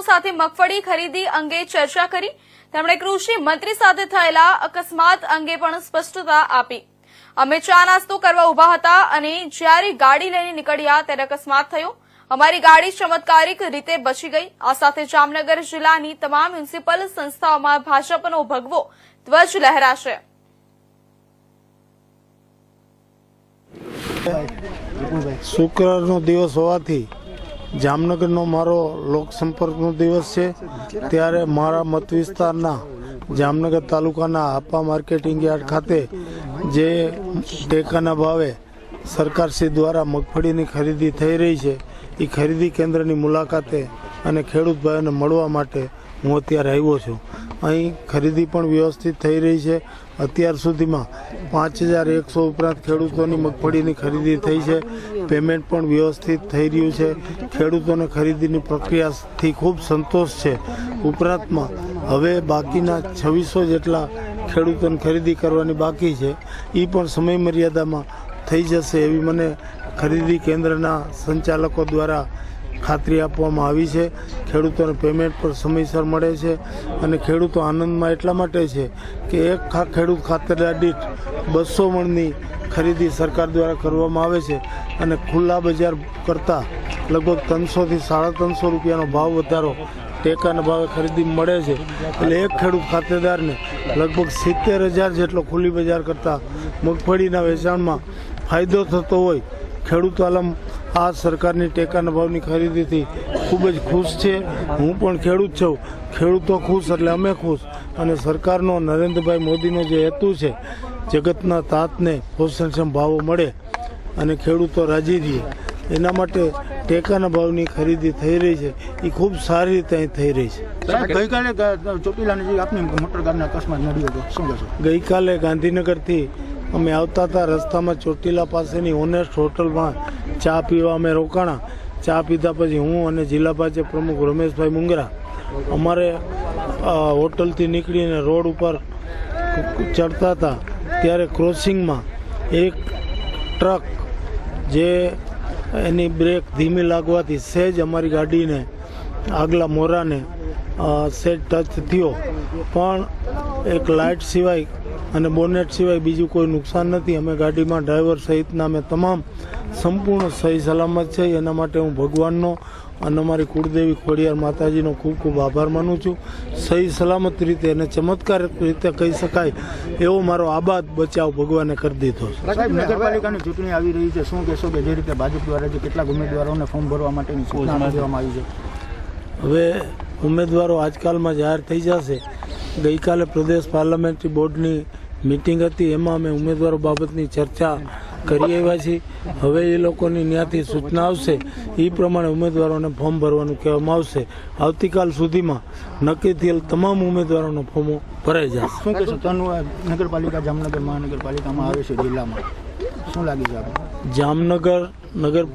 સાથે મગફળી ખરીદી અંગે ચર્ચા કરી। તેમણે કૃષિ મંત્રી સાથે થયેલા અકસ્માત અંગે પણ સ્પષ્ટતા આપી। અમે ચા નાસ્તો કરવા ઉભા હતા અને જ્યારે ગાડી લઈને નીકળ્યા ત્યારે અકસ્માત થયો। અમારી ગાડી ચમત્કારિક રીતે બચી ગઈ। આ સાથે જામનગર જિલ્લાની તમામ મ્યુનિસિપલ સંસ્થાઓમાં ભાજપનો ભગવો ધ્વજ લહેરાશે। શુક્રવારનો દિવસ હોવાથી જામનગરનો મારો લોકસંપર્કનો દિવસ છે, ત્યારે મારા મત વિસ્તારના જામનગર તાલુકાના આપા માર્કેટિંગ યાર્ડ ખાતે જે ટેકાના ભાવે સરકારશ્રી દ્વારા મગફળીની ખરીદી થઈ રહી છે, એ ખરીદી કેન્દ્રની મુલાકાતે અને ખેડૂત ભાઈઓને મળવા માટે હું અત્યારે આવ્યો છું। અહીં ખરીદી પણ વ્યવસ્થિત થઈ રહી છે। અત્યાર સુધીમાં 5100 ઉપરાંત ખેડૂતોની મગફળીની ખરીદી થઈ છે। પેમેન્ટ પણ વ્યવસ્થિત થઈ રહ્યું છે। ખેડૂતોને ખરીદીની પ્રક્રિયાથી ખૂબ સંતોષ છે। ઉપરાંતમાં હવે બાકીના 2600 જેટલા ખેડૂતોને ખરીદી કરવાની બાકી છે, એ પણ સમય મર્યાદામાં થઈ જશે એવી મને ખરીદી કેન્દ્રના સંચાલકો દ્વારા ખાતરી આપવામાં આવી છે। ખેડૂતોને પેમેન્ટ પણ સમયસર મળે છે અને ખેડૂતો આનંદમાં એટલા માટે છે કે એક ખેડૂત ખાતેદાર દીઠ 200 મણની ખરીદી સરકાર દ્વારા કરવામાં આવે છે અને ખુલ્લા બજાર કરતાં લગભગ 300 થી 350 રૂપિયાનો ભાવ વધારો ટેકાના ભાવે ખરીદી મળે છે। એટલે એક ખેડૂત ખાતેદારને લગભગ 70,000 જેટલો ખુલ્લી બજાર કરતાં મગફળીના વેચાણમાં ફાયદો થતો હોય। ખેડૂત આલમ આ સરકારની ટેકાના ભાવની ખરીદીથી ખૂબ જ ખુશ છે। હું પણ ખેડૂત છું। ખેડૂતો ખુશ એટલે અમે ખુશ। અને સરકારનો નરેન્દ્રભાઈ મોદીનો જે હેતુ છે જગતના તાતને પોષણક્ષમ ભાવો મળે અને ખેડૂતો રાજી રહે, એના માટે ટેકાના ભાવની ખરીદી થઈ રહી છે, એ ખૂબ સારી રીતે અહીં થઈ રહી છે। ગઈકાલે ચોટીલા નજીક આપની મોટરકારના અકસ્માત નડ્યો હતો, શું કહેશો? ગઈકાલે ગાંધીનગરથી અમે આવતા હતા, રસ્તામાં ચોટીલા પાસેની ઓનેસ્ટ હોટલમાં ચા પીવા અમે રોકાણા। ચા પીધા પછી હું અને જિલ્લા ભાજપ પ્રમુખ રમેશભાઈ મુંગરા અમારે હોટલથી નીકળીને રોડ ઉપર ચડતા હતા, ત્યારે ક્રોસિંગમાં એક ટ્રક જે એની બ્રેક ધીમી લાગવાથી સહેજ અમારી ગાડીને આગલા મોરાને સહેજ ટચ થયો, પણ એક લાઇટ સિવાય અને બોનેટ સિવાય બીજું કોઈ નુકસાન નથી। અમે ગાડીમાં ડ્રાઈવર સહિતના અમે તમામ સંપૂર્ણ સહી સલામત છે। એના માટે હું ભગવાનનો અને અમારી કુળદેવી ખોડિયાર માતાજીનો ખૂબ ખૂબ આભાર માનું છું। સહી સલામત રીતે અને ચમત્કારિક રીતે કહી શકાય એવો મારો આબાદ બચાવ ભગવાને કરી દીધો છે। નગરપાલિકાની ચૂંટણી આવી રહી છે, શું કહેશો કે જે રીતે ભાજપ દ્વારા જે કેટલાક ઉમેદવારોને ફોર્મ ભરવા માટેની સૂચના દેવામાં આવી છે? હવે ઉમેદવારો આજકાલમાં જાહેર થઈ જશે। ગઈકાલે પ્રદેશ પાર્લામેન્ટરી બોર્ડની મીટિંગ હતી, એમાં અમે ઉમેદવારો બાબતની ચર્ચા કરી આવ્યા છીએ। હવે એ લોકોની ત્યાંથી સૂચના આવશે, એ પ્રમાણે ઉમેદવારોને ફોર્મ ભરવાનું કહેવામાં આવશે। આવતીકાલ સુધીમાં નક્કી થયેલ તમામ ઉમેદવારોના ફોર્મો ભરાઈ જશે। શું કહેશો? નગરપાલિકા જામનગર મહાનગરપાલિકામાં આવે છે, જિલ્લામાં શું લાગી છે? જામનગર નગરપાલિકા